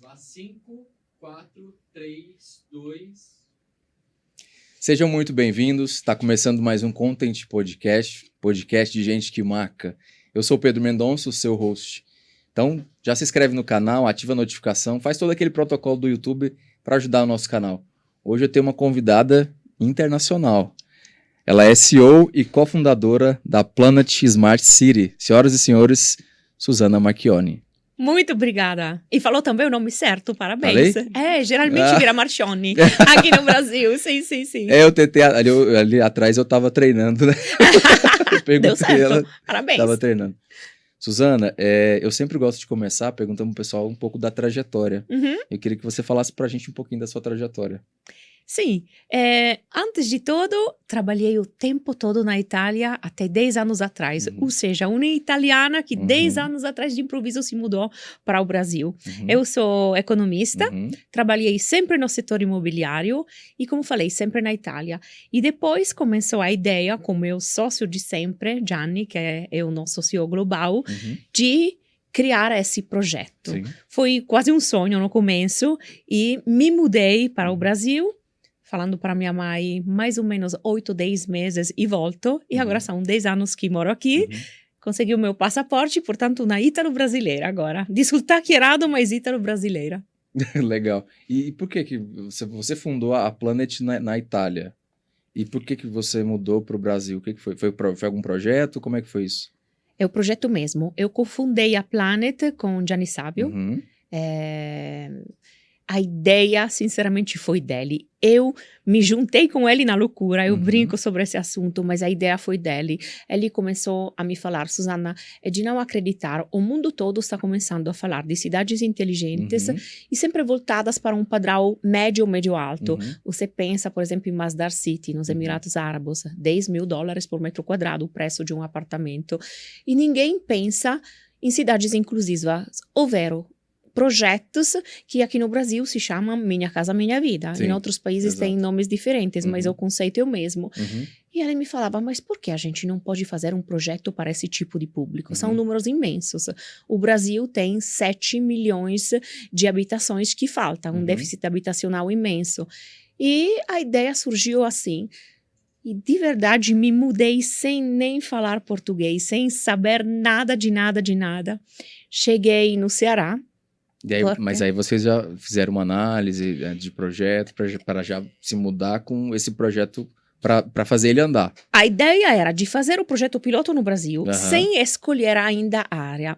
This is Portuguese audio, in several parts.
Vá 5, 4, 3, 2... Sejam muito bem-vindos. Está começando mais um Content Podcast, podcast de gente que marca. Eu sou o Pedro Mendonça, o seu host. Então, já se inscreve no canal, ativa a notificação, faz todo aquele protocolo do YouTube para ajudar o nosso canal. Hoje eu tenho uma convidada internacional. Ela é CEO e cofundadora da Planet Smart City. Senhoras e senhores, Susana Marchionni. Muito obrigada. E falou também o nome certo, parabéns. Falei? Geralmente vira Marchionni aqui no Brasil, sim. Eu tentei, ali atrás eu tava treinando, né? Deu certo, parabéns. Tava treinando. Susana, eu sempre gosto de começar perguntando pro pessoal um pouco da trajetória. Uhum. Eu queria que você falasse pra gente um pouquinho da sua trajetória. Sim, antes de tudo, trabalhei o tempo todo na Itália até 10 anos atrás. Ou seja, uma italiana que 10 anos atrás de improviso se mudou para o Brasil. Eu sou economista, trabalhei sempre no setor imobiliário e, como falei, sempre na Itália. E depois começou a ideia, com meu sócio de sempre, Gianni, que é o nosso CEO global, de criar esse projeto. Sim. Foi quase um sonho no começo e me mudei para o Brasil, falando para minha mãe, mais ou menos 8, 10 meses e volto. E agora são 10 anos que moro aqui. Consegui o meu passaporte, portanto, uma ítalo-brasileira agora. De sotaque errado, mas ítalo-brasileira. Legal. E por que você fundou a Planet na Itália? E por que você mudou para o Brasil? O que foi? Foi algum projeto? Como é que foi isso? É o projeto mesmo. Eu cofundei a Planet com Gianni Savio. A ideia, sinceramente, foi dele. Eu me juntei com ele na loucura, eu brinco sobre esse assunto, mas a ideia foi dele. Ele começou a me falar, Susana, é de não acreditar, o mundo todo está começando a falar de cidades inteligentes e sempre voltadas para um padrão médio alto. Você pensa, por exemplo, em Masdar City, nos Emirados Árabes, $10.000 por metro quadrado, o preço de um apartamento. E ninguém pensa em cidades inclusivas, ovvero projetos que aqui no Brasil se chamam Minha Casa Minha Vida. Sim, em outros países exato. têm nomes diferentes, mas o conceito é o mesmo. E ele me falava, mas por que a gente não pode fazer um projeto para esse tipo de público? São números imensos. O Brasil tem 7 milhões de habitações que faltam, um déficit habitacional imenso. E a ideia surgiu assim. E de verdade me mudei sem nem falar português, sem saber nada de nada. Cheguei no Ceará. E aí, mas aí vocês já fizeram uma análise de projeto para já se mudar com esse projeto para fazer ele andar. A ideia era de fazer o projeto piloto no Brasil sem escolher ainda a área.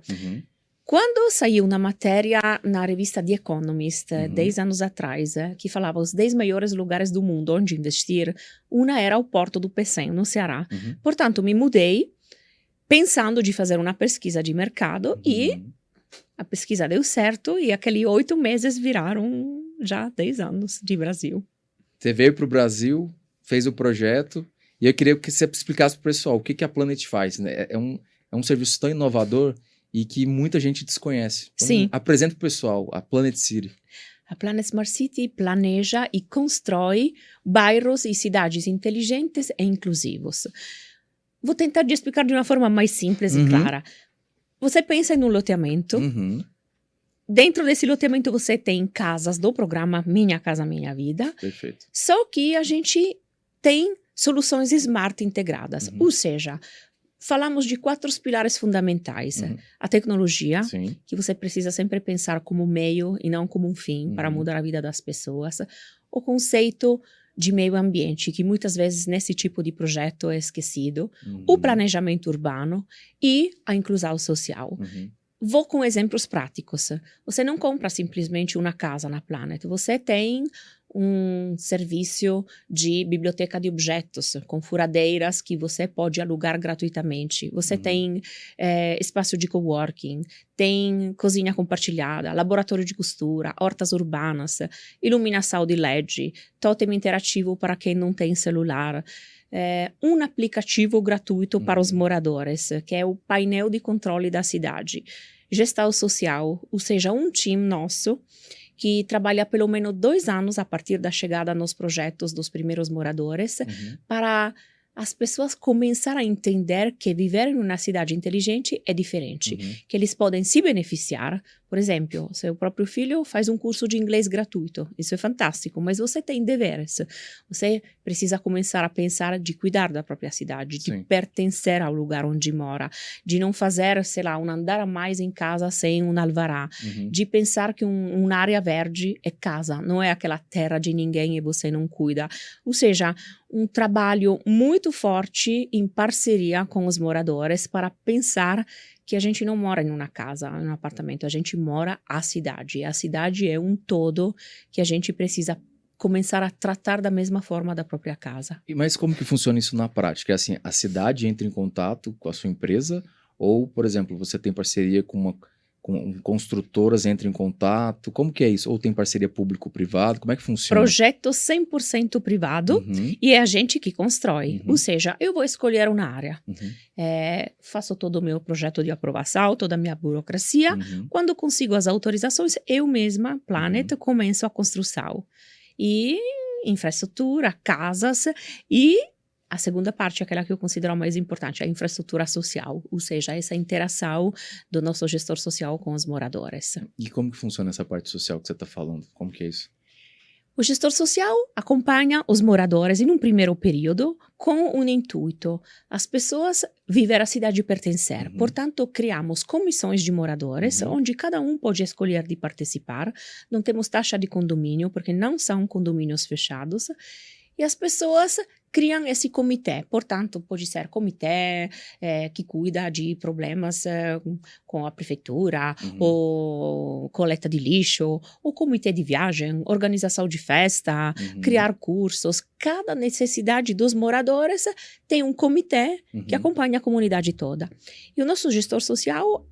Quando saiu uma matéria na revista The Economist, 10 anos atrás, que falava os 10 maiores lugares do mundo onde investir, uma era o Porto do Pecém, no Ceará. Portanto, me mudei pensando de fazer uma pesquisa de mercado e a pesquisa deu certo e aqueles 8 meses viraram já 10 anos de Brasil. Você veio para o Brasil, fez o projeto, e eu queria que você explicasse para o pessoal o que a Planet faz, né? É um serviço tão inovador e que muita gente desconhece. Então, Sim. Apresenta para o pessoal a Planet City. A Planet Smart City planeja e constrói bairros e cidades inteligentes e inclusivos. Vou tentar de explicar de uma forma mais simples e clara. Você pensa em um loteamento. Dentro desse loteamento você tem casas do programa Minha Casa Minha Vida. Perfeito. Só que a gente tem soluções smart integradas. Ou seja, falamos de 4 pilares fundamentais. A tecnologia, Sim. que você precisa sempre pensar como meio e não como um fim para mudar a vida das pessoas. O conceito de meio ambiente, que muitas vezes nesse tipo de projeto é esquecido. O planejamento urbano e a inclusão social. Vou com exemplos práticos. Você não compra simplesmente uma casa na Planet. Você tem um serviço de biblioteca de objetos, com furadeiras que você pode alugar gratuitamente. Você tem espaço de coworking, tem cozinha compartilhada, laboratório de costura, hortas urbanas, iluminação de LED, totem interativo para quem não tem celular. Um aplicativo gratuito para os moradores, que é o painel de controle da cidade. Gestão social, ou seja, um time nosso que trabalha pelo menos 2 anos a partir da chegada nos projetos dos primeiros moradores para as pessoas começaram a entender que viver em uma cidade inteligente é diferente, que eles podem se beneficiar. Por exemplo, seu próprio filho faz um curso de inglês gratuito, isso é fantástico, mas você tem deveres. Você precisa começar a pensar de cuidar da própria cidade, de pertencer ao lugar onde mora, de não fazer, sei lá, um andar a mais em casa sem um alvará, de pensar que uma área verde é casa, não é aquela terra de ninguém e você não cuida. Ou seja, um trabalho muito forte em parceria com os moradores para pensar que a gente não mora em uma casa, em um apartamento, a gente mora a cidade. E a cidade é um todo que a gente precisa começar a tratar da mesma forma da própria casa. Mas como que funciona isso na prática? É assim, a cidade entra em contato com a sua empresa ou, por exemplo, você tem parceria com construtoras, entra em contato? Como que é isso? Ou tem parceria público-privado? Como é que funciona? Projeto 100% privado e é a gente que constrói. Ou seja, eu vou escolher uma área. Faço todo o meu projeto de aprovação, toda a minha burocracia. Quando consigo as autorizações, eu mesma, Planet, começo a construção. E infraestrutura, casas e a segunda parte, aquela que eu considero a mais importante, a infraestrutura social, ou seja, essa interação do nosso gestor social com os moradores. E como que funciona essa parte social que você está falando? Como que é isso? O gestor social acompanha os moradores em um primeiro período com um intuito, as pessoas viver a cidade e pertencer. Portanto, criamos comissões de moradores, onde cada um pode escolher de participar. Não temos taxa de condomínio, porque não são condomínios fechados. E as pessoas criam esse comitê, portanto, pode ser comitê que cuida de problemas com a prefeitura, ou coleta de lixo, ou comitê de viagem, organização de festa, criar cursos. Cada necessidade dos moradores tem um comitê que acompanha a comunidade toda. E o nosso gestor social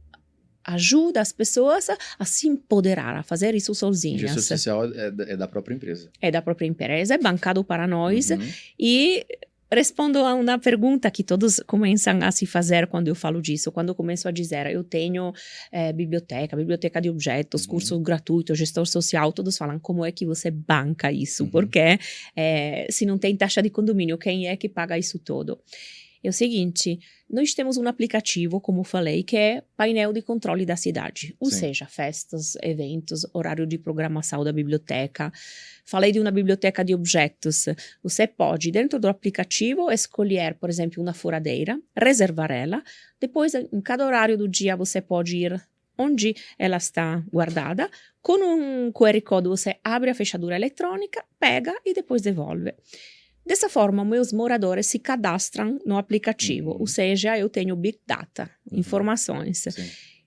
ajuda as pessoas a se empoderar, a fazer isso sozinhas. O gestor social é da própria empresa. É da própria empresa, é bancado para nós. E respondo a uma pergunta que todos começam a se fazer quando eu falo disso. Quando eu começo a dizer, eu tenho biblioteca de objetos, curso gratuito, gestor social, todos falam, como é que você banca isso? Porque se não tem taxa de condomínio, quem é que paga isso todo? É o seguinte, nós temos um aplicativo, como falei, que é painel de controle da cidade. Ou seja, festas, eventos, horário de programação da biblioteca. Falei de uma biblioteca de objetos. Você pode, dentro do aplicativo, escolher, por exemplo, uma furadeira, reservar ela. Depois, em cada horário do dia, você pode ir onde ela está guardada. Com um QR Code, você abre a fechadura eletrônica, pega e depois devolve. Dessa forma, meus moradores se cadastram no aplicativo, ou seja, eu tenho Big Data, informações.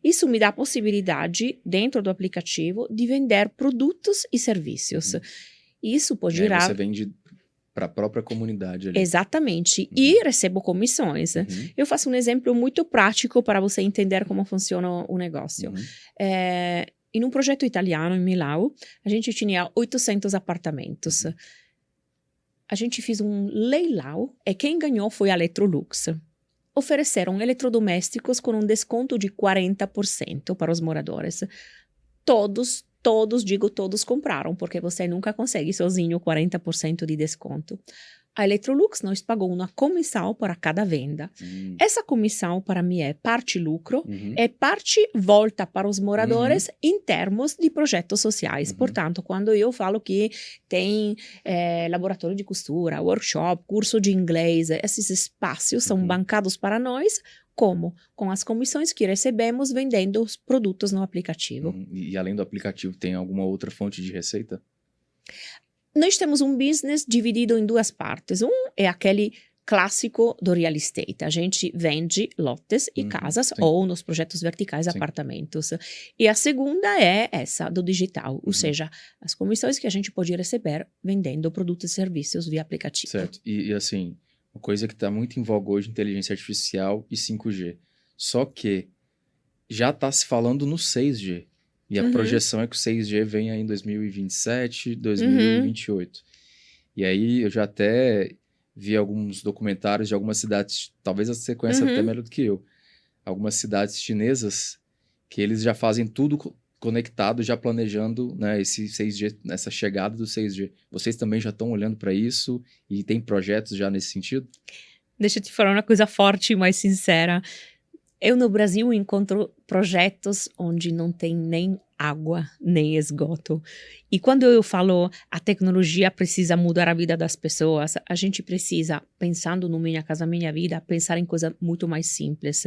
Isso me dá a possibilidade, dentro do aplicativo, de vender produtos e serviços. Isso pode gerar... Você vende para a própria comunidade ali. Exatamente, e recebo comissões. Eu faço um exemplo muito prático para você entender como funciona o negócio. Em um projeto italiano, em Milão, a gente tinha 800 apartamentos. A gente fez um leilão e quem ganhou foi a Electrolux. Ofereceram eletrodomésticos com um desconto de 40% para os moradores. Todos compraram, porque você nunca consegue sozinho 40% de desconto. A Electrolux nos pagou uma comissão para cada venda. Essa comissão, para mim, é parte lucro e parte volta para os moradores em termos de projetos sociais. Portanto, quando eu falo que tem laboratório de costura, workshop, curso de inglês, esses espaços são bancados para nós, como? Com as comissões que recebemos vendendo os produtos no aplicativo. E além do aplicativo, tem alguma outra fonte de receita? Nós temos um business dividido em duas partes. Um é aquele clássico do real estate. A gente vende lotes e casas ou nos projetos verticais apartamentos. E a segunda é essa, do digital. Ou seja, as comissões que a gente pode receber vendendo produtos e serviços via aplicativo. Certo. E assim, uma coisa que está muito em voga hoje, inteligência artificial e 5G. Só que já está se falando no 6G. E a projeção é que o 6G venha em 2027, 2028. E aí eu já até vi alguns documentários de algumas cidades, talvez você conheça até melhor do que eu, algumas cidades chinesas que eles já fazem tudo conectado, já planejando, né, esse 6G, essa chegada do 6G. Vocês também já estão olhando para isso e tem projetos já nesse sentido? deixa eu te falar uma coisa forte, mas sincera. Eu no Brasil encontro projetos onde não tem nem água, nem esgoto. E quando eu falo a tecnologia precisa mudar a vida das pessoas, a gente precisa, pensando no Minha Casa Minha Vida, pensar em coisa muito mais simples.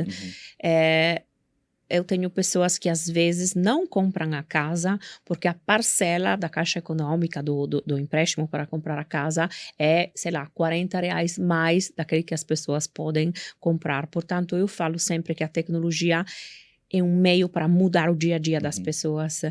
Eu tenho pessoas que às vezes não compram a casa porque a parcela da Caixa Econômica do empréstimo para comprar a casa é, sei lá, R$ 40 mais daquele que as pessoas podem comprar. Portanto, eu falo sempre que a tecnologia é um meio para mudar o dia a dia das pessoas.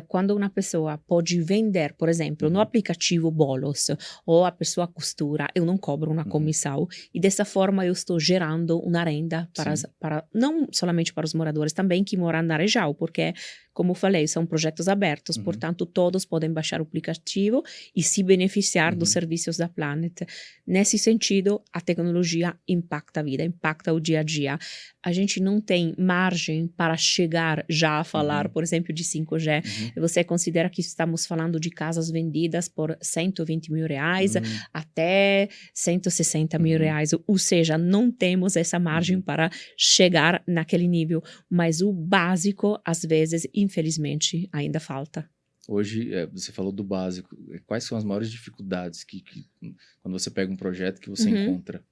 Quando uma pessoa pode vender, por exemplo, no aplicativo Bolos, ou a pessoa costura, eu não cobro uma comissão, e dessa forma eu estou gerando uma renda para não somente para os moradores, também que moram na região, porque, como eu falei, são projetos abertos, portanto, todos podem baixar o aplicativo e se beneficiar dos serviços da Planet. Nesse sentido, a tecnologia impacta a vida, impacta o dia a dia. A gente não tem margem para chegar já a falar, por exemplo, de 5G. Você considera que estamos falando de casas vendidas por R$ 120 mil até R$ 160 mil. Ou seja, não temos essa margem para chegar naquele nível. Mas o básico, às vezes, infelizmente, ainda falta. Hoje, você falou do básico. Quais são as maiores dificuldades que quando você pega um projeto que você encontra?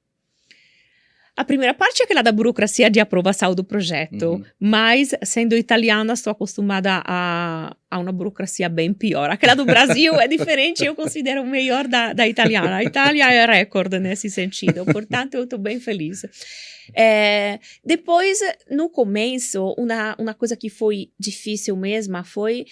A primeira parte é aquela da burocracia de aprovação do projeto, mas sendo italiana estou acostumada a uma burocracia bem pior. Aquela do Brasil é diferente, eu considero melhor da italiana. A Itália é recorde nesse sentido, portanto eu estou bem feliz. Depois, no começo, uma coisa que foi difícil mesmo foi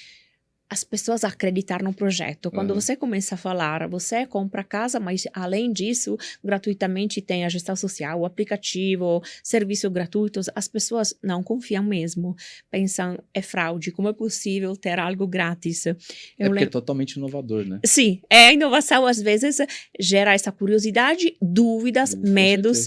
as pessoas acreditar no projeto. Quando você começa a falar, você compra a casa, mas além disso, gratuitamente tem a gestão social, o aplicativo, serviços gratuitos, as pessoas não confiam mesmo. Pensam, é fraude, como é possível ter algo grátis? Porque é totalmente inovador, né? Sim, a inovação às vezes gera essa curiosidade, dúvidas, medos.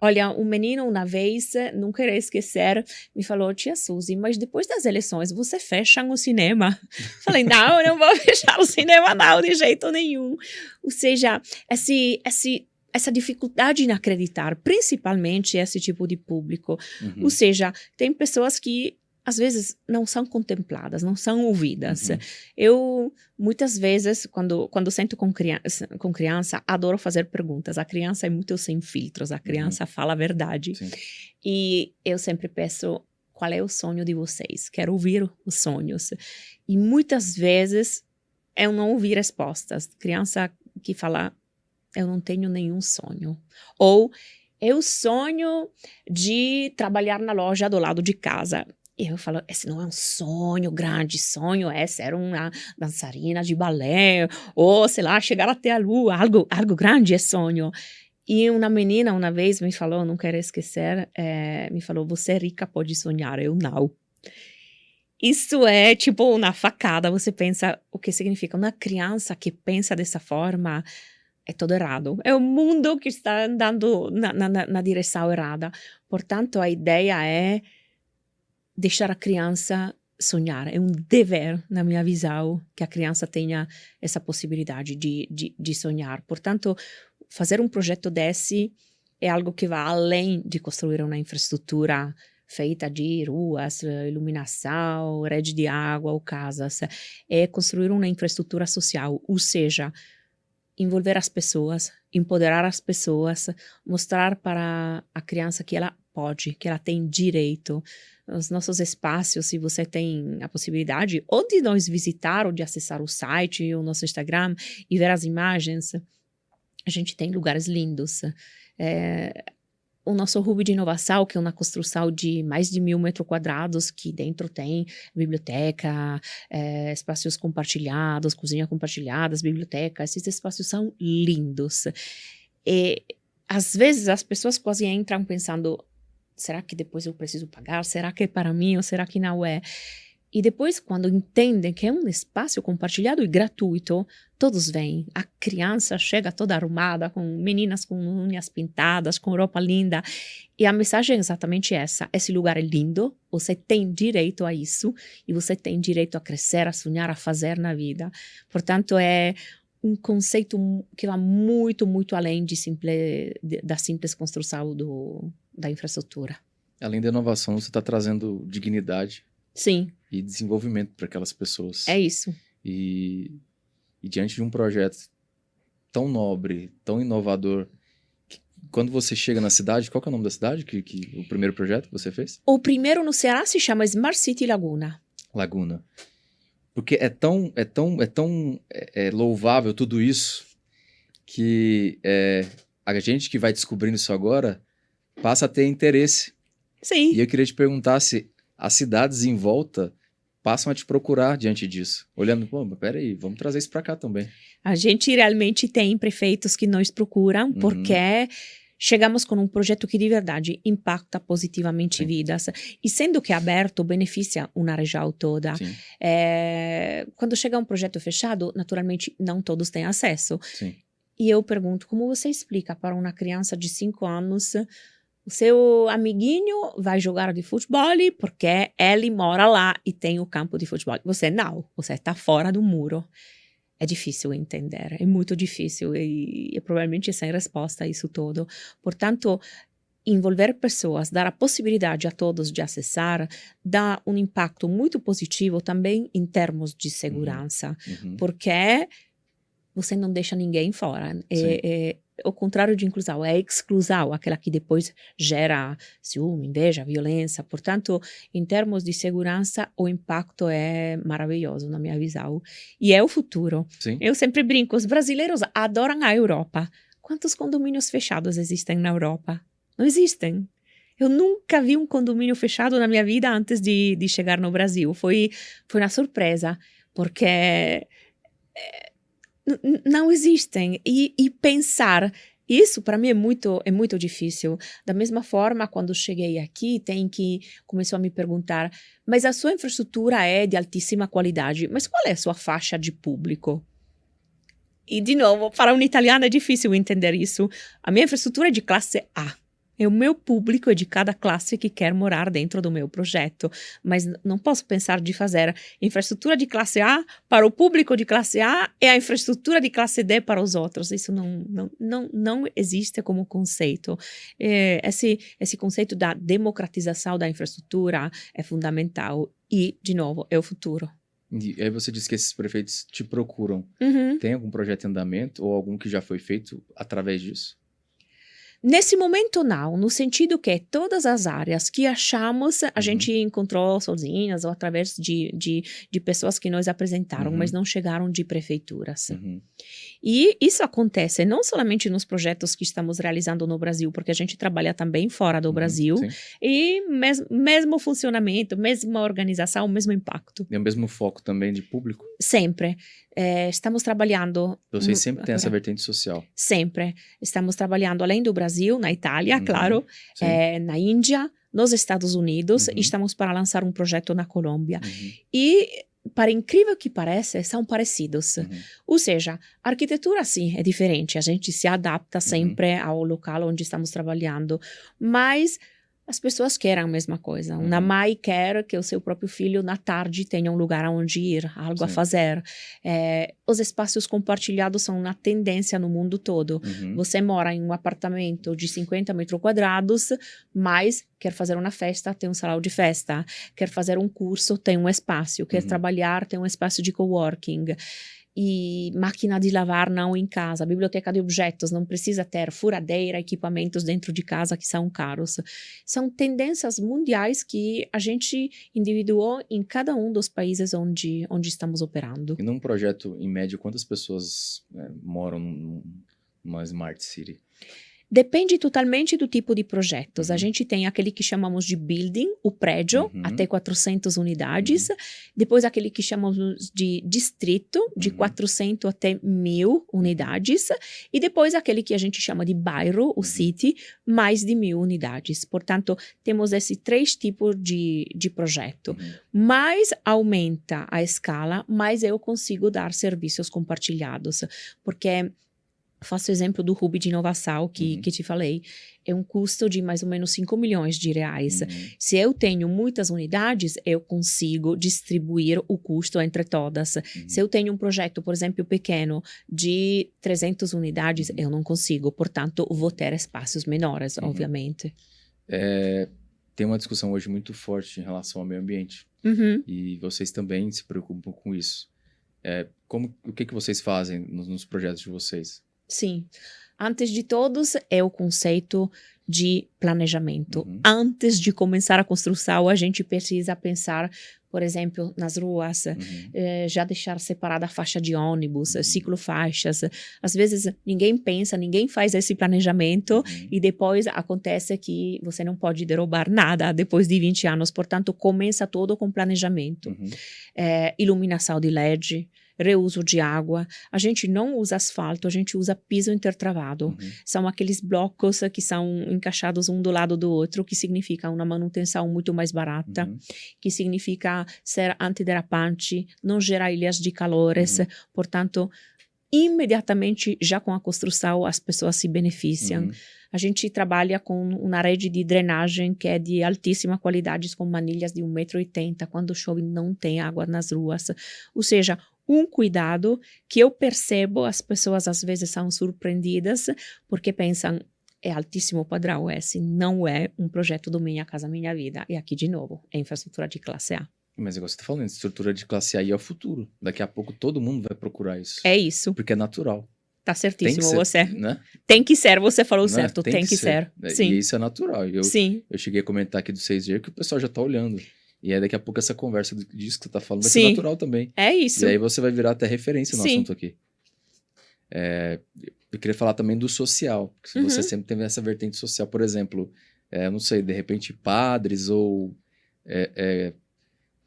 Olha, um menino uma vez, não quero esquecer, me falou, tia Suzy, mas depois das eleições você fecha o cinema? Falei, não, eu não vou fechar o cinema não, de jeito nenhum. Ou seja, essa dificuldade em acreditar, principalmente esse tipo de público. Ou seja, tem pessoas que às vezes não são contempladas, não são ouvidas. Eu, muitas vezes, quando sento com criança, adoro fazer perguntas. A criança é muito sem filtros, a criança fala a verdade. Sim. E eu sempre peço, qual é o sonho de vocês? Quero ouvir os sonhos. E muitas vezes eu não ouvi respostas. Criança que fala, eu não tenho nenhum sonho. Ou, eu sonho de trabalhar na loja do lado de casa. E eu falo, esse não é um sonho, grande sonho é ser uma dançarina de balé, ou, sei lá, chegar até a lua, algo grande é sonho. E uma menina uma vez me falou, não quero esquecer, me falou, você é rica, pode sonhar, eu não. Isso é tipo uma facada, você pensa o que significa. Uma criança que pensa dessa forma é todo errado. É o mundo que está andando na direção errada. Portanto, a ideia é deixar a criança sonhar. É um dever, na minha visão, que a criança tenha essa possibilidade de sonhar. Portanto, fazer um projeto desse é algo que vai além de construir uma infraestrutura feita de ruas, iluminação, rede de água ou casas. É construir uma infraestrutura social, ou seja, envolver as pessoas, empoderar as pessoas, mostrar para a criança que ela pode, que ela tem direito. Os nossos espaços, se você tem a possibilidade, ou de nos visitar, ou de acessar o site, o nosso Instagram, e ver as imagens, a gente tem lugares lindos. O nosso hub de inovação, que é uma construção de mais de 1.000 metros quadrados, que dentro tem biblioteca, espaços compartilhados, cozinha compartilhadas, biblioteca. Esses espaços são lindos. E, às vezes, as pessoas quase entram pensando, será que depois eu preciso pagar? Será que é para mim ou será que não é? E depois, quando entendem que é um espaço compartilhado e gratuito, todos vêm. A criança chega toda arrumada, com meninas com unhas pintadas, com roupa linda. E a mensagem é exatamente essa. Esse lugar é lindo, você tem direito a isso, e você tem direito a crescer, a sonhar, a fazer na vida. Portanto, é um conceito que vai muito, muito além da simples construção da infraestrutura. Além da inovação, você está trazendo dignidade Sim, e desenvolvimento para aquelas pessoas. é isso. E diante de um projeto tão nobre, tão inovador, quando você chega na cidade, qual que é o nome da cidade? O primeiro projeto que você fez? O primeiro no Ceará se chama Smart City Laguna. Laguna. Porque é tão louvável tudo isso que a gente que vai descobrindo isso agora passa a ter interesse. Sim. E eu queria te perguntar se as cidades em volta passam a te procurar diante disso. Olhando, pô, mas peraí, vamos trazer isso para cá também. A gente realmente tem prefeitos que nos procuram porque chegamos com um projeto que de verdade impacta positivamente vidas e sendo que é aberto, beneficia uma região toda. Quando chega um projeto fechado, naturalmente não todos têm acesso. Sim. E eu pergunto, como você explica para uma criança de 5 anos o seu amiguinho vai jogar de futebol porque ele mora lá e tem o campo de futebol. Você não, você está fora do muro. É difícil entender, é muito difícil e provavelmente sem resposta a isso tudo. Portanto, envolver pessoas, dar a possibilidade a todos de acessar, dá um impacto muito positivo também em termos de segurança, porque você não deixa ninguém fora. É o contrário de inclusão, é exclusão, aquela que depois gera ciúme, inveja, violência. Portanto, em termos de segurança, o impacto é maravilhoso, na minha visão. E é o futuro. Sim. Eu sempre brinco, os brasileiros adoram a Europa. Quantos condomínios fechados existem na Europa? Não existem. Eu nunca vi um condomínio fechado na minha vida antes de chegar no Brasil. Foi uma surpresa, porque não existem. E pensar isso, para mim, é muito difícil. Da mesma forma, quando cheguei aqui, começou a me perguntar, mas a sua infraestrutura é de altíssima qualidade, mas qual é a sua faixa de público? E, de novo, para um italiano é difícil entender isso. A minha infraestrutura é de classe A. O meu público é de cada classe que quer morar dentro do meu projeto. Mas não posso pensar de fazer infraestrutura de classe A para o público de classe A e a infraestrutura de classe D para os outros. Isso não existe como conceito. Esse conceito da democratização da infraestrutura é fundamental. E, de novo, é o futuro. E aí você disse que esses prefeitos te procuram. Tem algum projeto em andamento ou algum que já foi feito através disso? Nesse momento, não, no sentido que todas as áreas que achamos, a gente encontrou sozinhas ou através de pessoas que nos apresentaram, mas não chegaram de prefeituras. E isso acontece não somente nos projetos que estamos realizando no Brasil, porque a gente trabalha também fora do Brasil, e mesmo funcionamento, mesma organização, mesmo impacto. E o mesmo foco também de público? Sempre. Estamos trabalhando... Vocês sempre têm essa vertente social? Sempre. Estamos trabalhando além do Brasil, na Itália, claro, na Índia, nos Estados Unidos, e estamos para lançar um projeto na Colômbia. E, para incrível que pareça, são parecidos. Ou seja, a arquitetura, sim, é diferente. A gente se adapta sempre ao local onde estamos trabalhando, mas as pessoas querem a mesma coisa. Uma mãe quer que o seu próprio filho, na tarde, tenha um lugar onde ir, algo a fazer. Os espaços compartilhados são uma tendência no mundo todo. Você mora em um apartamento de 50 metros quadrados, mas quer fazer uma festa, tem um salão de festa. Quer fazer um curso, tem um espaço. Quer trabalhar, tem um espaço de coworking. E máquina de lavar não em casa, biblioteca de objetos, não precisa ter furadeira, equipamentos dentro de casa que são caros. São tendências mundiais que a gente individuou em cada um dos países onde estamos operando. E num projeto, em média, quantas pessoas moram numa Smart City? Depende totalmente do tipo de projetos. A gente tem aquele que chamamos de building, o prédio, até 400 unidades. Depois aquele que chamamos de distrito, de 400 até 1.000 unidades. E depois aquele que a gente chama de bairro, o city, mais de 1.000 unidades. Portanto, temos esses 3 tipos de projeto. Mais aumenta a escala, mais eu consigo dar serviços compartilhados. Porque Faço exemplo do Hub de inovação que te falei. É um custo de mais ou menos 5 milhões de reais. Se eu tenho muitas unidades, eu consigo distribuir o custo entre todas. Se eu tenho um projeto, por exemplo, pequeno, de 300 unidades, eu não consigo. Portanto, vou ter espaços menores, obviamente. Tem uma discussão hoje muito forte em relação ao meio ambiente. E vocês também se preocupam com isso. O que vocês fazem nos projetos de vocês? Sim. Antes de todos, é o conceito de planejamento. Antes de começar a construção, a gente precisa pensar, por exemplo, nas ruas, já deixar separada a faixa de ônibus, ciclofaixas. Às vezes, ninguém pensa, ninguém faz esse planejamento e depois acontece que você não pode derrubar nada depois de 20 anos. Portanto, começa todo com planejamento. Iluminação de LED, reuso de água. A gente não usa asfalto, a gente usa piso intertravado. São aqueles blocos que são encaixados um do lado do outro, que significa uma manutenção muito mais barata, que significa ser antiderrapante, não gerar ilhas de calores. Portanto, imediatamente, já com a construção, as pessoas se beneficiam. A gente trabalha com uma rede de drenagem que é de altíssima qualidade, com manilhas de 1,80 m. Quando chove, não tem água nas ruas. Ou seja, um cuidado que eu percebo, as pessoas às vezes são surpreendidas porque pensam, é altíssimo padrão esse, não é um projeto do Minha Casa Minha Vida. E aqui, de novo, é infraestrutura de classe A. Mas igual você está falando, estrutura de classe A é o futuro. Daqui a pouco todo mundo vai procurar isso. É isso. Porque é natural. Tá certíssimo ser, você. Né? Tem que ser, você falou Né? certo, tem que ser. Sim. E isso é natural. Sim. Eu cheguei a comentar aqui do 6G que o pessoal já tá olhando. E aí daqui a pouco essa conversa disso que você tá falando vai ser natural também. É isso. E aí você vai virar até referência no assunto aqui. Eu queria falar também do social. Porque você sempre teve essa vertente social. Por exemplo, não sei, de repente padres ou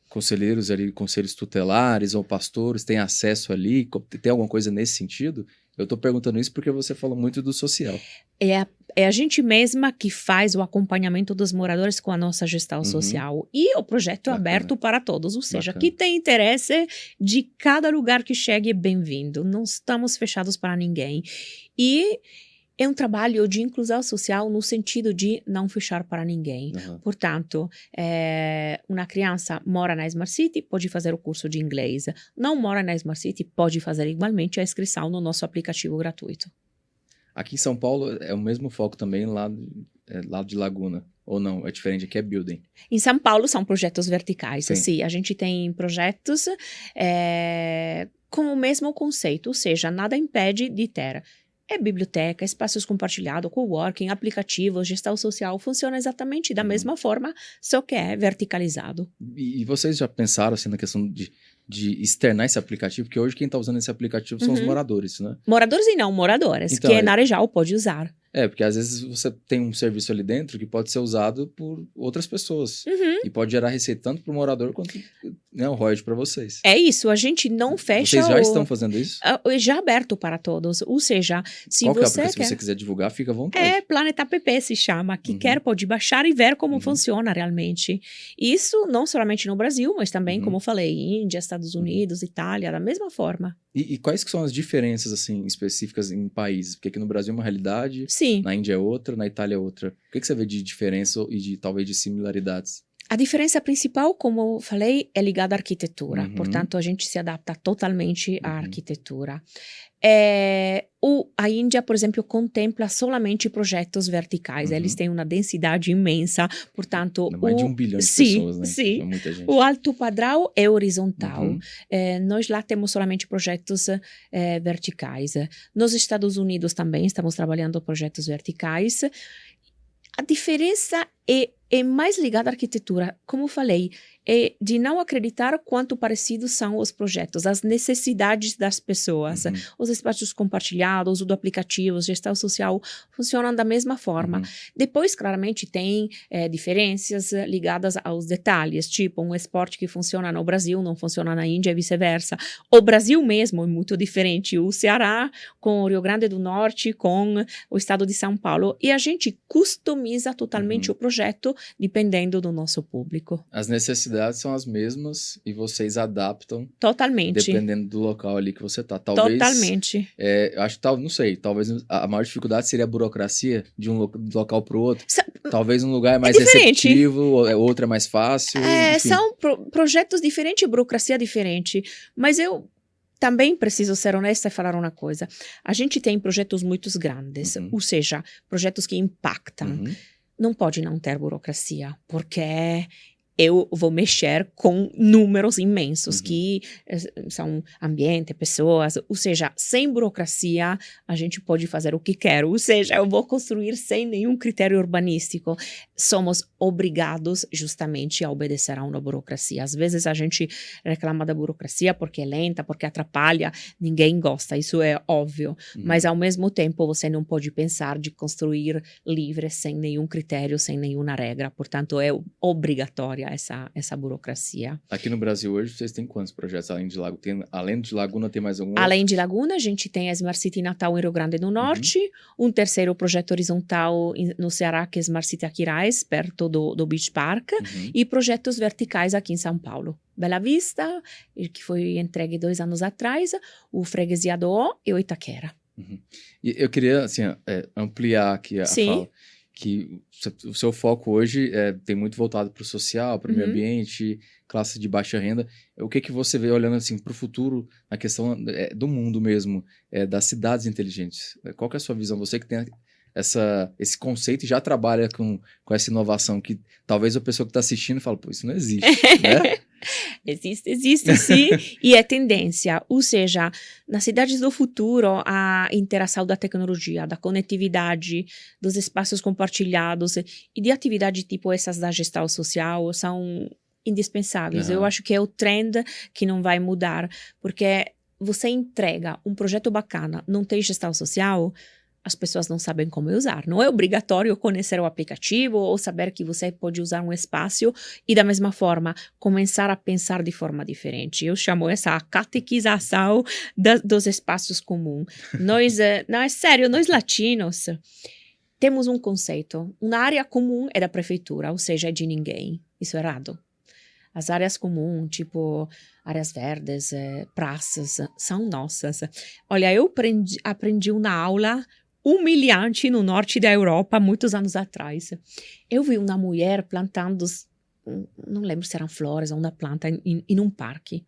conselheiros ali, conselhos tutelares ou pastores têm acesso ali? Tem alguma coisa nesse sentido? Eu tô perguntando isso porque você falou muito do social. É a gente mesma que faz o acompanhamento dos moradores com a nossa gestão social. E o projeto é aberto para todos, ou seja, quem tem interesse de cada lugar que chegue é bem-vindo. Não estamos fechados para ninguém. E é um trabalho de inclusão social no sentido de não fechar para ninguém. Portanto, uma criança mora na Smart City, pode fazer o curso de inglês. Não mora na Smart City, pode fazer igualmente a inscrição no nosso aplicativo gratuito. Aqui em São Paulo é o mesmo foco também lá de Laguna. Ou não? É diferente, aqui é building. Em São Paulo são projetos verticais. Sim. Sim, a gente tem projetos com o mesmo conceito, ou seja, nada impede de ter biblioteca, espaços compartilhados, coworking, aplicativos, gestão social, funciona exatamente da mesma forma, só que é verticalizado. E vocês já pensaram assim na questão de externar esse aplicativo? Porque hoje quem está usando esse aplicativo são os moradores, né? Moradores e não moradores, então, que na Arejal pode usar. Porque às vezes você tem um serviço ali dentro que pode ser usado por outras pessoas. E pode gerar receita tanto para o morador quanto um royalties para vocês. É isso, a gente não fecha... Vocês já estão fazendo isso? Já aberto para todos, ou seja, se Qual você que é? Se você quiser divulgar, fica à vontade. Planeta App se chama, que quer pode baixar e ver como funciona realmente. Isso não somente no Brasil, mas também, como eu falei, Índia, Estados Unidos, Itália, da mesma forma. E quais que são as diferenças, assim, específicas em países? Porque aqui no Brasil é uma realidade, Sim. Na Índia é outra, na Itália é outra. O que você vê de diferença e talvez de similaridades? A diferença principal, como eu falei, é ligada à arquitetura. Portanto, a gente se adapta totalmente à arquitetura. A Índia, por exemplo, contempla solamente projetos verticais. Eles têm uma densidade imensa, portanto... Mais de 1 bilhão de pessoas, né? Sim, é muita gente. O alto padrão é horizontal. Nós lá temos solamente projetos verticais. Nos Estados Unidos também estamos trabalhando projetos verticais. A diferença é mais ligada à arquitetura. Como eu falei, é de não acreditar quanto parecidos são os projetos, as necessidades das pessoas. Os espaços compartilhados, o do aplicativo, gestão social, funcionam da mesma forma. Depois, claramente, tem diferenças ligadas aos detalhes, tipo um esporte que funciona no Brasil, não funciona na Índia e vice-versa. O Brasil mesmo é muito diferente, o Ceará com o Rio Grande do Norte, com o estado de São Paulo. E a gente customiza totalmente o projeto projeto dependendo do nosso público. As necessidades são as mesmas e vocês adaptam Totalmente. dependendo do local ali que você tá. Talvez, Totalmente. eu acho que, não sei, talvez a maior dificuldade seria a burocracia de um local para o outro. Talvez um lugar é mais diferente. receptivo, outro é mais fácil. Enfim. São projetos diferentes, burocracia diferente, mas eu também preciso ser honesta e falar uma coisa. A gente tem projetos muito grandes, ou seja, projetos que impactam. Não pode não ter burocracia, porque eu vou mexer com números imensos, que são ambiente, pessoas, ou seja, sem burocracia a gente pode fazer o que quer, ou seja, eu vou construir sem nenhum critério urbanístico. Somos obrigados justamente a obedecer a uma burocracia. Às vezes a gente reclama da burocracia porque é lenta, porque atrapalha, ninguém gosta, isso é óbvio, mas ao mesmo tempo você não pode pensar de construir livre sem nenhum critério, sem nenhuma regra, portanto é obrigatória essa burocracia. Aqui no Brasil hoje, vocês têm quantos projetos além de Laguna? Além de Laguna, tem mais algum Além outro? de Laguna, a gente tem a Smart City Natal em Rio Grande do Norte, um terceiro projeto horizontal no Ceará, que é Smart City Aquiraz, perto do Beach Park, e projetos verticais aqui em São Paulo. Bela Vista, que foi entregue 2 anos atrás, o Freguesia do O e o Itaquera. E eu queria, assim, ampliar aqui a fala. Que o seu foco hoje tem muito voltado para o social, para o meio ambiente, classe de baixa renda. O que você vê olhando assim para o futuro, na questão do mundo mesmo, das cidades inteligentes? Qual que é a sua visão? Você que tem esse conceito e já trabalha com essa inovação, que talvez a pessoa que está assistindo fala, pô, isso não existe, né? Existe sim, e é tendência, ou seja, nas cidades do futuro, a interação da tecnologia, da conectividade, dos espaços compartilhados e de atividades tipo essas da gestão social são indispensáveis. Eu acho que é o trend que não vai mudar, porque você entrega um projeto bacana, não tem gestão social, as pessoas não sabem como usar. Não é obrigatório conhecer o aplicativo ou saber que você pode usar um espaço e, da mesma forma, começar a pensar de forma diferente. Eu chamo essa catequização dos espaços comuns. Nós, não, é sério, nós latinos temos um conceito. Uma área comum é da prefeitura, ou seja, é de ninguém. Isso é errado. As áreas comuns, tipo áreas verdes, praças, são nossas. Olha, eu aprendi uma aula humilhante no norte da Europa, muitos anos atrás. Eu vi uma mulher plantando, não lembro se eram flores ou uma planta, em um parque.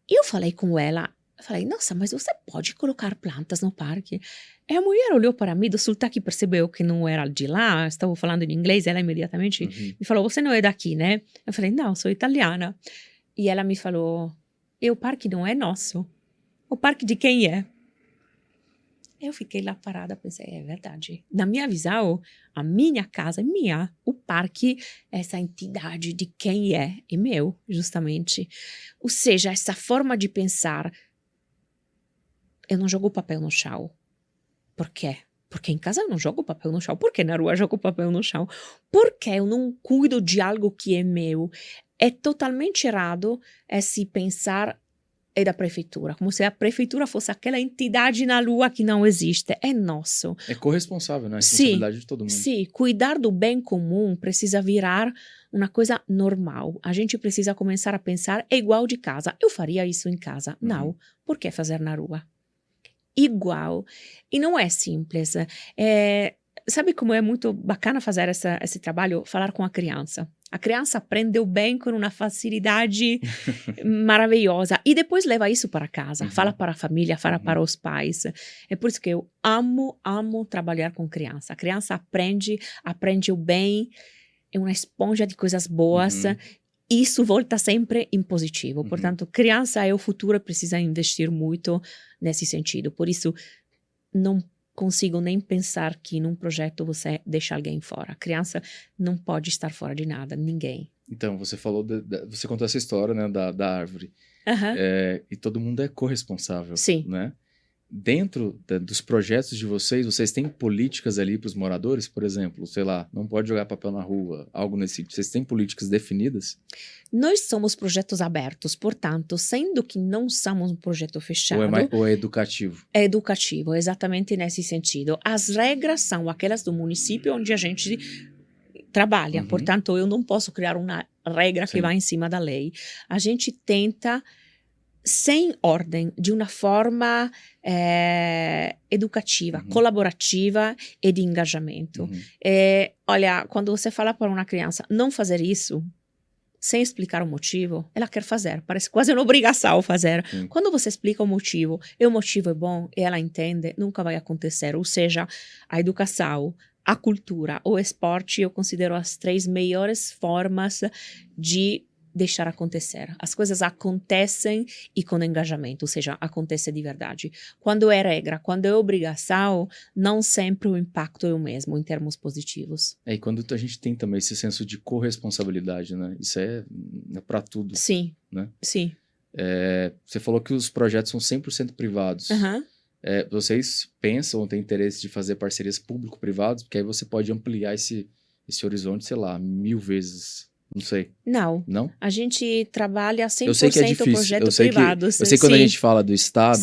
E eu falei com ela, nossa, mas você pode colocar plantas no parque? E a mulher olhou para mim, do sotaque percebeu que não era de lá, estava falando em inglês, ela imediatamente me falou, você não é daqui, né? Eu falei, não, sou italiana. E ela me falou, e o parque não é nosso, o parque de quem é? Eu fiquei lá parada, pensei, é verdade. Na minha visão, a minha casa é minha. O parque é essa entidade de quem é meu, justamente. Ou seja, essa forma de pensar, eu não jogo papel no chão. Por quê? Porque em casa eu não jogo papel no chão. Por que na rua eu jogo papel no chão? Porque eu não cuido de algo que é meu. É totalmente errado esse pensar é da prefeitura, como se a prefeitura fosse aquela entidade na lua que não existe, é nosso. É corresponsável, né? A responsabilidade de todo mundo. Sim, cuidar do bem comum precisa virar uma coisa normal. A gente precisa começar a pensar, é igual de casa, eu faria isso em casa. Não, por que fazer na rua? Igual. E não é simples. Sabe como é muito bacana fazer esse trabalho? Falar com a criança. A criança aprendeu bem com uma facilidade maravilhosa e depois leva isso para casa, fala para a família, fala para os pais. É por isso que eu amo trabalhar com criança. A criança aprende o bem, é uma esponja de coisas boas. Isso volta sempre em positivo. Portanto, criança é o futuro, precisa investir muito nesse sentido. Por isso, não consigo nem pensar que num projeto você deixa alguém fora. A criança não pode estar fora de nada, ninguém. Então, você falou, você contou essa história, né, da árvore. E todo mundo é corresponsável. Sim. Né? Dentro dos projetos de vocês têm políticas ali para os moradores, por exemplo, sei lá, não pode jogar papel na rua, algo nesse sentido. Vocês têm políticas definidas? Nós somos projetos abertos, portanto, sendo que não somos um projeto fechado. Ou é educativo? É educativo, exatamente nesse sentido. As regras são aquelas do município onde a gente trabalha. Portanto, eu não posso criar uma regra que vai em cima da lei. A gente tenta, sem ordem, de uma forma educativa, colaborativa e de engajamento. Olha, quando você fala para uma criança não fazer isso, sem explicar o motivo, ela quer fazer. Parece quase uma obrigação fazer. Quando você explica o motivo, e o motivo é bom, e ela entende, nunca vai acontecer. Ou seja, a educação, a cultura, o esporte, eu considero as 3 melhores formas de deixar acontecer. As coisas acontecem e com engajamento, ou seja, acontece de verdade. Quando é regra, quando é obrigação, não sempre o impacto é o mesmo em termos positivos. E quando a gente tem também esse senso de corresponsabilidade, né? Isso é para tudo. Sim, né? sim. Você falou que os projetos são 100% privados. Vocês pensam ou têm interesse de fazer parcerias público-privadas? Porque aí você pode ampliar esse horizonte, sei lá, 1000 vezes. Não sei. Não. Não? A gente trabalha 100% eu sei que é difícil. projetos privados. Eu sei que quando a gente fala do Estado,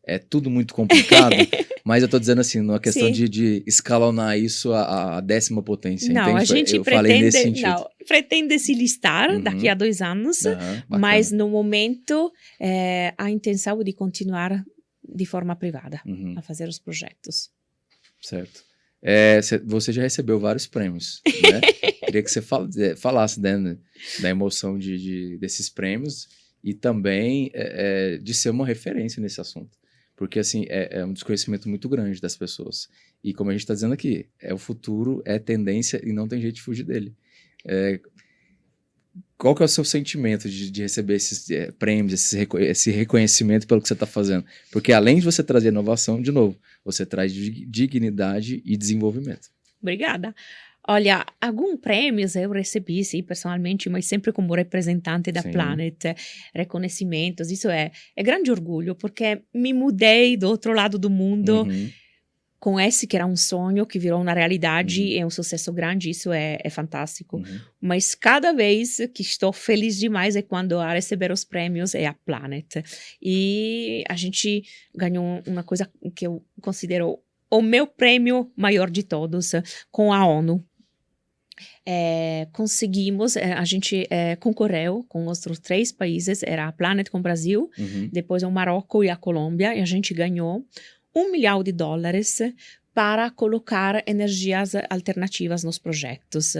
é tudo muito complicado, mas eu tô dizendo assim, numa questão de escalonar isso à 10ª potência. Não, entende? a gente pretende se listar daqui a 2 anos, mas no momento a intenção é de continuar de forma privada a fazer os projetos. Certo. Você já recebeu vários prêmios, né? Queria que você falasse da emoção desses prêmios e também de ser uma referência nesse assunto. Porque, assim, é um desconhecimento muito grande das pessoas. E como a gente está dizendo aqui, o futuro, é tendência e não tem jeito de fugir dele. Qual que é o seu sentimento de receber esses prêmios, esse reconhecimento pelo que você está fazendo? Porque além de você trazer inovação, de novo, você traz dignidade e desenvolvimento. Obrigada. Olha, alguns prêmios eu recebi, sim, pessoalmente, mas sempre como representante da Planet, reconhecimentos, isso é grande orgulho, porque me mudei do outro lado do mundo, com esse que era um sonho, que virou uma realidade, é um sucesso grande, isso é fantástico. Mas cada vez que estou feliz demais é quando a receber os prêmios é a Planet. E a gente ganhou uma coisa que eu considero o meu prêmio maior de todos, com a ONU. Conseguimos, a gente concorreu com outros 3 países, era a Planet com o Brasil, depois o Marrocos e a Colômbia, e a gente ganhou $1 milhão para colocar energias alternativas nos projetos,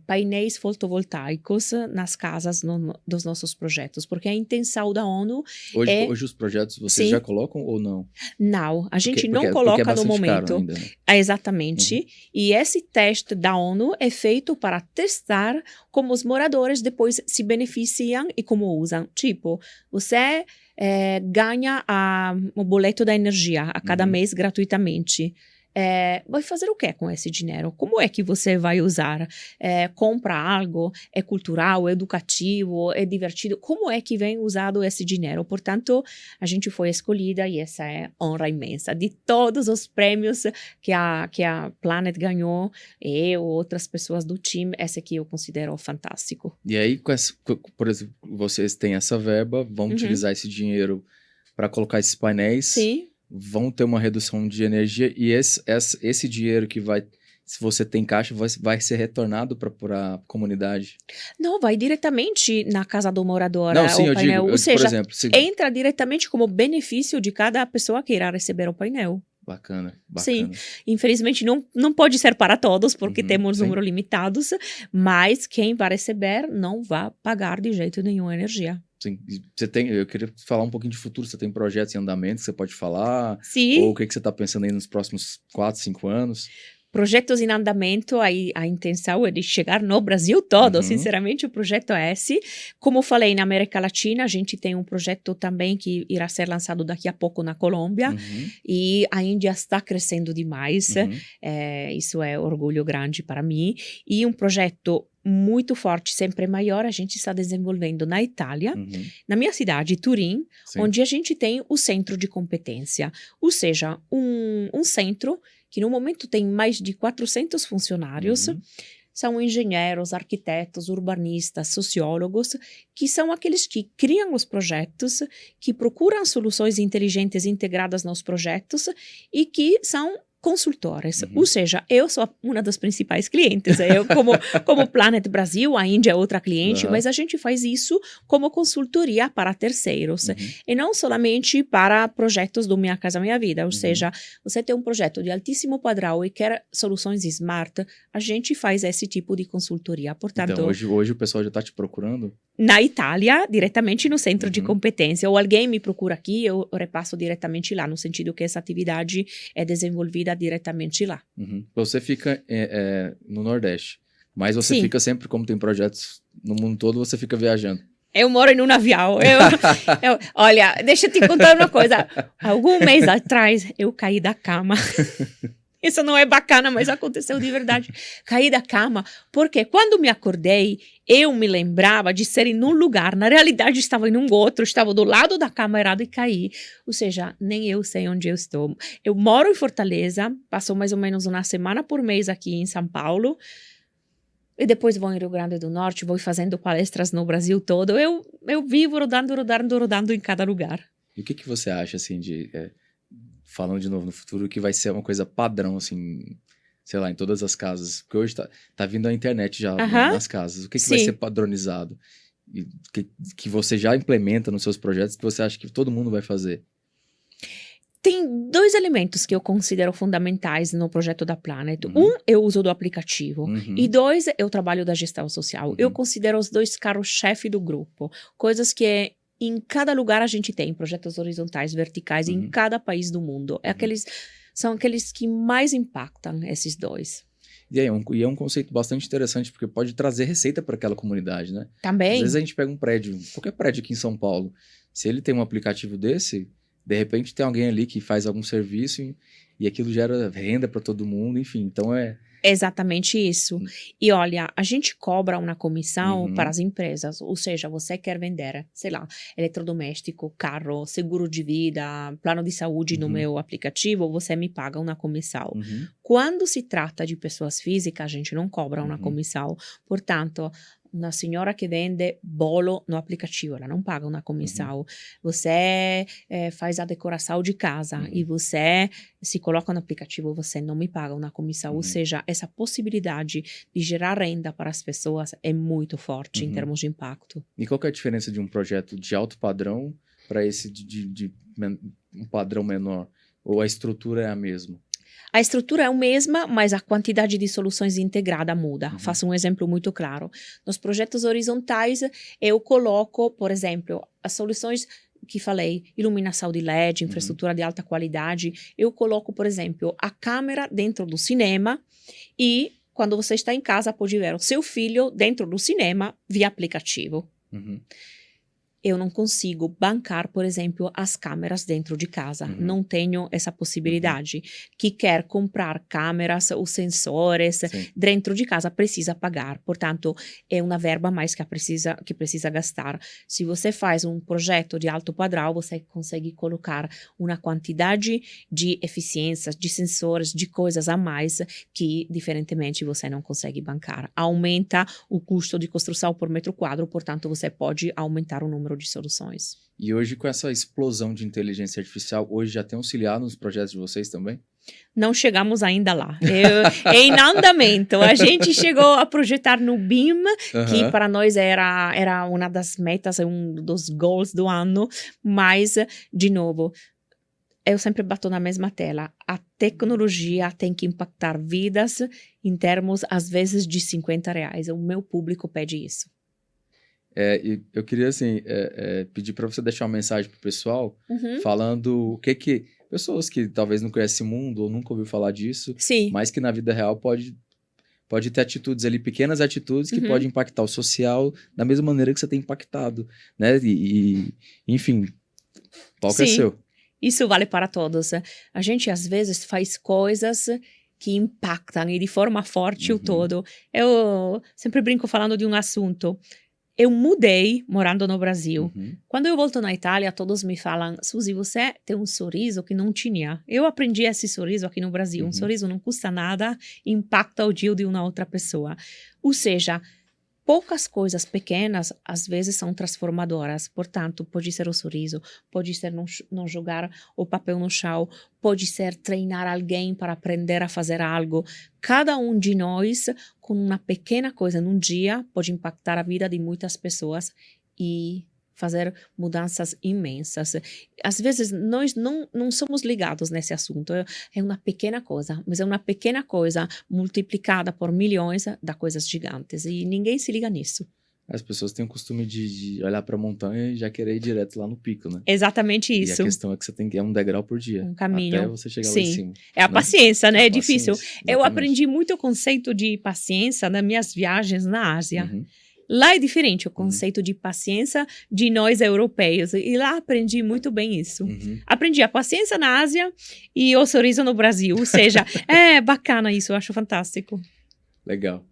painéis fotovoltaicos nas casas dos nossos projetos, porque a intenção da ONU Hoje os projetos vocês já colocam ou não? Não, a gente não coloca no momento. Caro ainda, né? Exatamente. E esse teste da ONU é feito para testar como os moradores depois se beneficiam e como usam. Tipo, você ganha o boleto da energia a cada mês gratuitamente. Vai fazer o que com esse dinheiro? Como é que você vai usar? Compra algo? É cultural? É educativo? É divertido? Como é que vem usado esse dinheiro? Portanto, a gente foi escolhida e essa é honra imensa. De todos os prêmios que a Planet ganhou, eu ou outras pessoas do time, esse aqui eu considero fantástico. E aí, por exemplo, vocês têm essa verba, vão utilizar esse dinheiro para colocar esses painéis. Sim. Vão ter uma redução de energia e esse dinheiro que vai, se você tem caixa, vai ser retornado para a comunidade? Não, vai diretamente na casa do morador. Não, sim, o painel. Ou seja, por exemplo, entra diretamente como benefício de cada pessoa que irá receber o painel. Bacana. Sim, infelizmente não pode ser para todos, porque temos números limitados, mas quem vai receber não vai pagar de jeito nenhum a energia. Sim. Eu queria falar um pouquinho de futuro. Você tem projetos em andamento que você pode falar? Sim. Ou o que você está pensando aí nos próximos 4, 5 anos? Projetos em andamento, a intenção é de chegar no Brasil todo, sinceramente o projeto é esse. Como falei, na América Latina, a gente tem um projeto também que irá ser lançado daqui a pouco na Colômbia, e a Índia está crescendo demais, isso é orgulho grande para mim, e um projeto muito forte, sempre maior, a gente está desenvolvendo na Itália, na minha cidade, Turim, onde a gente tem o centro de competência, ou seja, um centro que no momento tem mais de 400 funcionários, são engenheiros, arquitetos, urbanistas, sociólogos, que são aqueles que criam os projetos, que procuram soluções inteligentes integradas nos projetos e que são consultores, ou seja, eu sou uma das principais clientes, eu como Planet Brasil, a Índia é outra cliente, mas a gente faz isso como consultoria para terceiros, e não somente para projetos do Minha Casa Minha Vida, ou seja, você tem um projeto de altíssimo padrão e quer soluções smart, a gente faz esse tipo de consultoria, portanto... Então, hoje o pessoal já está te procurando? Na Itália, diretamente no centro de competência, ou alguém me procura aqui, eu repasso diretamente lá, no sentido que essa atividade é desenvolvida diretamente lá. Você fica no Nordeste, mas você Sim. fica sempre, como tem projetos no mundo todo, você fica viajando. Eu moro em um avião. Olha, deixa eu te contar uma coisa. Algum mês atrás, eu caí da cama. Isso não é bacana, mas aconteceu de verdade. Caí da cama, porque quando me acordei, eu me lembrava de ser em um lugar. Na realidade, estava em um outro, estava do lado da cama errado e caí. Ou seja, nem eu sei onde eu estou. Eu moro em Fortaleza, passo mais ou menos uma semana por mês aqui em São Paulo. E depois vou em Rio Grande do Norte, vou fazendo palestras no Brasil todo. Eu vivo rodando em cada lugar. E o que você acha, assim, falando de novo no futuro, que vai ser uma coisa padrão, assim, sei lá, em todas as casas? Porque hoje tá vindo a internet já nas casas. O que vai ser padronizado? E que você já implementa nos seus projetos, que você acha que todo mundo vai fazer? Tem 2 elementos que eu considero fundamentais no projeto da Planet. Um, eu uso do aplicativo. E 2, eu trabalho da gestão social. Eu considero os 2 carros-chefe do grupo. Coisas que em cada lugar a gente tem projetos horizontais, verticais, em cada país do mundo. São aqueles que mais impactam esses 2. E é um conceito bastante interessante, porque pode trazer receita para aquela comunidade, né? Também. Às vezes a gente pega um prédio, qualquer prédio aqui em São Paulo, se ele tem um aplicativo desse, de repente tem alguém ali que faz algum serviço e aquilo gera renda para todo mundo, enfim, então é... Exatamente isso. E olha, a gente cobra uma comissão para as empresas, ou seja, você quer vender, sei lá, eletrodoméstico, carro, seguro de vida, plano de saúde no meu aplicativo, você me paga uma comissão. Quando se trata de pessoas físicas, a gente não cobra uma comissão. Portanto, uma senhora que vende bolo no aplicativo, ela não paga uma comissão. Você faz a decoração de casa e você se coloca no aplicativo, você não me paga uma comissão. Ou seja, essa possibilidade de gerar renda para as pessoas é muito forte em termos de impacto. E qual que é a diferença de um projeto de alto padrão para esse de um padrão menor? Ou a estrutura é a mesma? A estrutura é a mesma, mas a quantidade de soluções integrada muda. Faço um exemplo muito claro. Nos projetos horizontais, eu coloco, por exemplo, as soluções que falei, iluminação de LED, infraestrutura de alta qualidade. Eu coloco, por exemplo, a câmera dentro do cinema e, quando você está em casa, pode ver o seu filho dentro do cinema via aplicativo. Eu não consigo bancar, por exemplo, as câmeras dentro de casa. Não tenho essa possibilidade. Que quer comprar câmeras ou sensores dentro de casa precisa pagar. Portanto, é uma verba a mais que precisa gastar. Se você faz um projeto de alto padrão, você consegue colocar uma quantidade de eficiências, de sensores, de coisas a mais que, diferentemente, você não consegue bancar. Aumenta o custo de construção por metro quadrado, portanto, você pode aumentar o número de soluções. E hoje, com essa explosão de inteligência artificial, hoje já tem auxiliado nos projetos de vocês também? Não chegamos ainda lá. É em andamento. A gente chegou a projetar no BIM, que para nós era uma das metas, um dos goals do ano, mas, de novo, eu sempre bato na mesma tela. A tecnologia tem que impactar vidas em termos, às vezes, de R$50. O meu público pede isso. E eu queria, assim, pedir para você deixar uma mensagem pro pessoal, falando o que pessoas que talvez não conhecem o mundo ou nunca ouviu falar disso, mas que na vida real pode ter atitudes ali, pequenas atitudes que podem impactar o social da mesma maneira que você tem impactado, né? Enfim, o palco é seu. Isso vale para todos. A gente, às vezes, faz coisas que impactam e de forma forte o todo. Eu sempre brinco falando de um assunto. Eu mudei morando no Brasil. Quando eu volto na Itália, todos me falam, Suzy, você tem um sorriso que não tinha. Eu aprendi esse sorriso aqui no Brasil. Um sorriso não custa nada, impacta o dia de uma outra pessoa. Ou seja, poucas coisas pequenas, às vezes, são transformadoras. Portanto, pode ser o sorriso, pode ser não jogar o papel no chão, pode ser treinar alguém para aprender a fazer algo. Cada um de nós, com uma pequena coisa num dia, pode impactar a vida de muitas pessoas e fazer mudanças imensas. Às vezes, nós não somos ligados nesse assunto. É uma pequena coisa, mas é uma pequena coisa multiplicada por milhões, dá coisas gigantes. E ninguém se liga nisso. As pessoas têm o costume de olhar para a montanha e já querer ir direto lá no pico, né? Exatamente isso. E a questão é que você tem que ir um degrau por dia. Um caminho. Até você chegar lá Sim. em cima. É a paciência, né? A É difícil. paciência, Eu exatamente. aprendi muito o conceito de paciência nas minhas viagens na Ásia. Uhum. Lá é diferente o conceito de paciência de nós europeus. E lá aprendi muito bem isso. Uhum. Aprendi a paciência na Ásia e o sorriso no Brasil. Ou seja, é bacana isso, eu acho fantástico. Legal.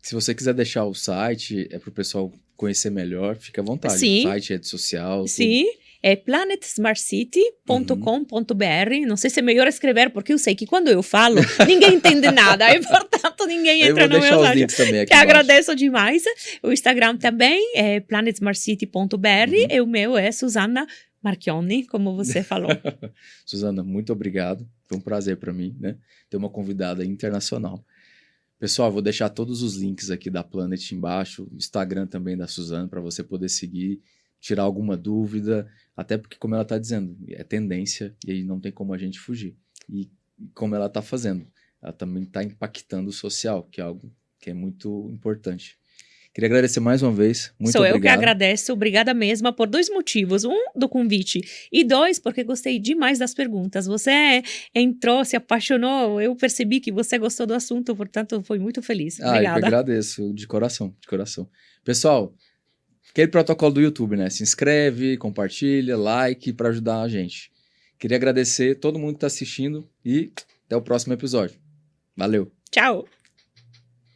Se você quiser deixar o site, para o pessoal conhecer melhor, fica à vontade. Sim. Site, rede social, tudo. Sim, é planetsmartcity.com.br. Não sei se é melhor escrever, porque eu sei que quando eu falo, ninguém entende nada. E, portanto, ninguém Eu entra vou no deixar meu os site. links também aqui Que embaixo. agradeço demais. O Instagram também é planetsmartcity.br. E o meu é Susana Marchionni, como você falou. Susana, muito obrigado. Foi um prazer para mim, né? Ter uma convidada internacional. Pessoal, vou deixar todos os links aqui da Planet embaixo, o Instagram também da Susana, para você poder seguir, tirar alguma dúvida, até porque, como ela está dizendo, é tendência e aí não tem como a gente fugir. E como ela está fazendo, ela também está impactando o social, que é algo que é muito importante. Queria agradecer mais uma vez. Muito Sou obrigado. eu que agradeço. Obrigada mesma por 2 motivos. 1, do convite. E 2, porque gostei demais das perguntas. Você entrou, se apaixonou. Eu percebi que você gostou do assunto, portanto, fui muito feliz. Eu que Obrigada. agradeço, de coração, de coração. Pessoal, aquele protocolo do YouTube, né? Se inscreve, compartilha, like, para ajudar a gente. Queria agradecer todo mundo que está assistindo e até o próximo episódio. Valeu! Tchau!